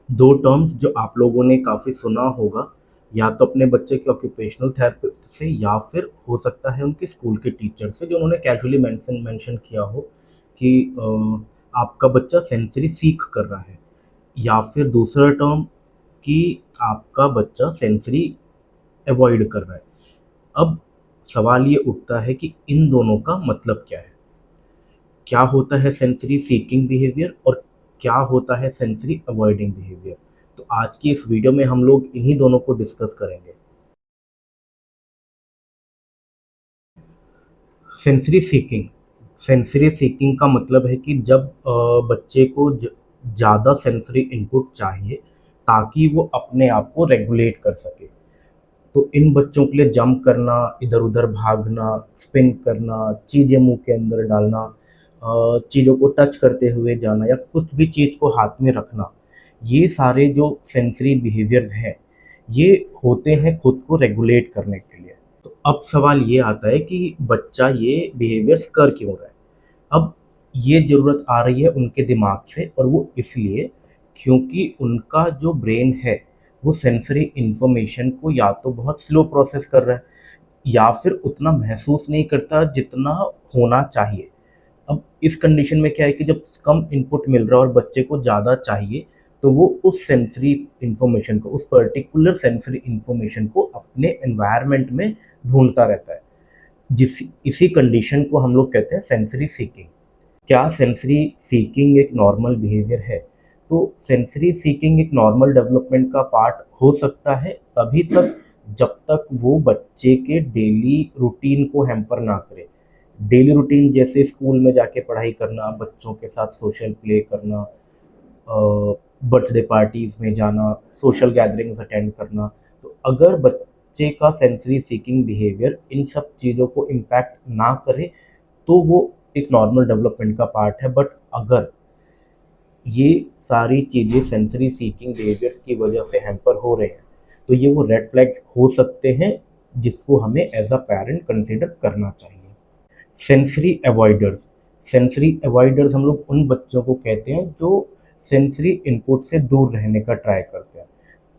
दो टर्म्स जो आप लोगों ने काफ़ी सुना होगा, या तो अपने बच्चे के ऑक्यूपेशनल थेरेपिस्ट से या फिर हो सकता है उनके स्कूल के टीचर से, जो उन्होंने कैजुअली मेंशन किया हो कि आपका बच्चा सेंसरी सीख कर रहा है, या फिर दूसरा टर्म कि आपका बच्चा सेंसरी अवॉइड कर रहा है। अब सवाल ये उठता है कि इन दोनों का मतलब क्या है? क्या होता है सेंसरी सीकिंग बिहेवियर और क्या होता है सेंसरी अवॉइडिंग बिहेवियर? तो आज की इस वीडियो में हम लोग इन्हीं दोनों को डिस्कस करेंगे। सेंसरी सीकिंग, सेंसरी सीकिंग का मतलब है कि जब बच्चे को ज़्यादा सेंसरी इनपुट चाहिए ताकि वो अपने आप को रेगुलेट कर सके। तो इन बच्चों के लिए जंप करना, इधर-उधर भागना, स्पिन करना, चीज़ें मुँह के अंदर डालना, चीज़ों को टच करते हुए जाना या कुछ भी चीज़ को हाथ में रखना, ये सारे जो सेंसरी बिहेवियर्स हैं, ये होते हैं खुद को रेगुलेट करने के लिए। तो अब सवाल ये आता है कि बच्चा ये बिहेवियर्स कर क्यों रहा है? अब ये ज़रूरत आ रही है उनके दिमाग से, और वो इसलिए क्योंकि उनका जो ब्रेन है, वो सेंसरी इन्फॉर्मेशन को या तो बहुत स्लो प्रोसेस कर रहा है या फिर उतना महसूस नहीं करता जितना होना चाहिए। अब इस कंडीशन में क्या है कि जब कम इनपुट मिल रहा है और बच्चे को ज़्यादा चाहिए, तो वो उस सेंसरी इन्फॉर्मेशन को, उस पर्टिकुलर सेंसरी इन्फॉर्मेशन को अपने एनवायरनमेंट में ढूँढता रहता है। इसी कंडीशन को हम लोग कहते हैं सेंसरी सीकिंग। क्या सेंसरी सीकिंग एक नॉर्मल बिहेवियर है? तो सेंसरी सीकिंग एक नॉर्मल डेवलपमेंट का पार्ट हो सकता है तभी तक जब तक वो बच्चे के डेली रूटीन को हैम्पर ना करे। डेली रूटीन जैसे स्कूल में जाके पढ़ाई करना, बच्चों के साथ सोशल प्ले करना, बर्थडे पार्टीज़ में जाना, सोशल गैदरिंग्स अटेंड करना। तो अगर बच्चे का सेंसरी सीकिंग बिहेवियर इन सब चीज़ों को इम्पैक्ट ना करे, तो वो एक नॉर्मल डेवलपमेंट का पार्ट है। बट अगर ये सारी चीज़ें सेंसरी सीकिंग बिहेवियर्स की वजह से हैम्पर हो रहे हैं, तो ये वो रेड फ्लैग्स हो सकते हैं जिसको हमें एज अ पेरेंट कंसिडर करना चाहिए। सेंसरी अवॉइडर्स, सेंसरी अवॉइडर्स हम लोग उन बच्चों को कहते हैं जो सेंसरी इनपुट से दूर रहने का ट्राई करते हैं।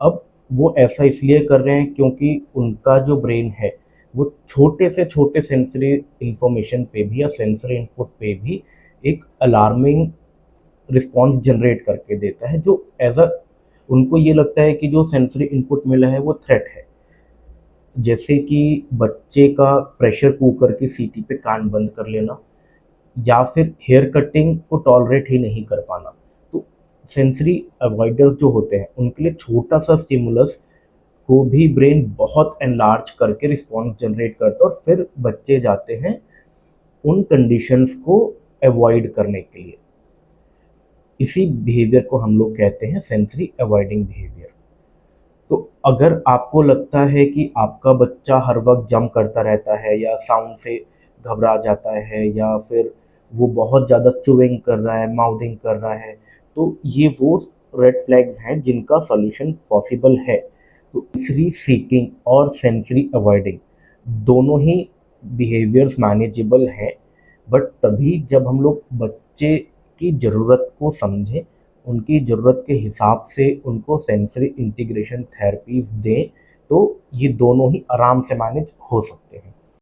अब वो ऐसा इसलिए कर रहे हैं क्योंकि उनका जो ब्रेन है, वो छोटे से छोटे सेंसरी इंफॉर्मेशन पे भी या सेंसरी इनपुट पे भी एक अलार्मिंग रिस्पॉन्स जनरेट करके देता है, जो एज अ उनको ये लगता है कि जो सेंसरी इनपुट मिला है वो थ्रेट है। जैसे कि बच्चे का प्रेशर कुकर की सीटी पे कान बंद कर लेना, या फिर हेयर कटिंग को टॉलरेट ही नहीं कर पाना। तो सेंसरी अवॉइडर्स जो होते हैं उनके लिए छोटा सा स्टिमुलस को भी ब्रेन बहुत एनलार्ज करके रिस्पॉन्स जनरेट करता है, और फिर बच्चे जाते हैं उन कंडीशंस को अवॉइड करने के लिए। इसी बिहेवियर को हम लोग कहते हैं सेंसरी अवॉइडिंग बिहेवियर। तो अगर आपको लगता है कि आपका बच्चा हर वक्त जंप करता रहता है या साउंड से घबरा जाता है या फिर वो बहुत ज़्यादा चुइंग कर रहा है, माउथिंग कर रहा है, तो ये वो रेड फ्लैग्स हैं जिनका सॉल्यूशन पॉसिबल है। तो सेंसरी सीकिंग और सेंसरी अवॉइडिंग दोनों ही बिहेवियर्स मैनेजेबल हैं, बट तभी जब हम लोग बच्चे की ज़रूरत को समझें, उनकी ज़रूरत के हिसाब से उनको सेंसरी इंटीग्रेशन थेरेपीज़ दें, तो ये दोनों ही आराम से मैनेज हो सकते हैं।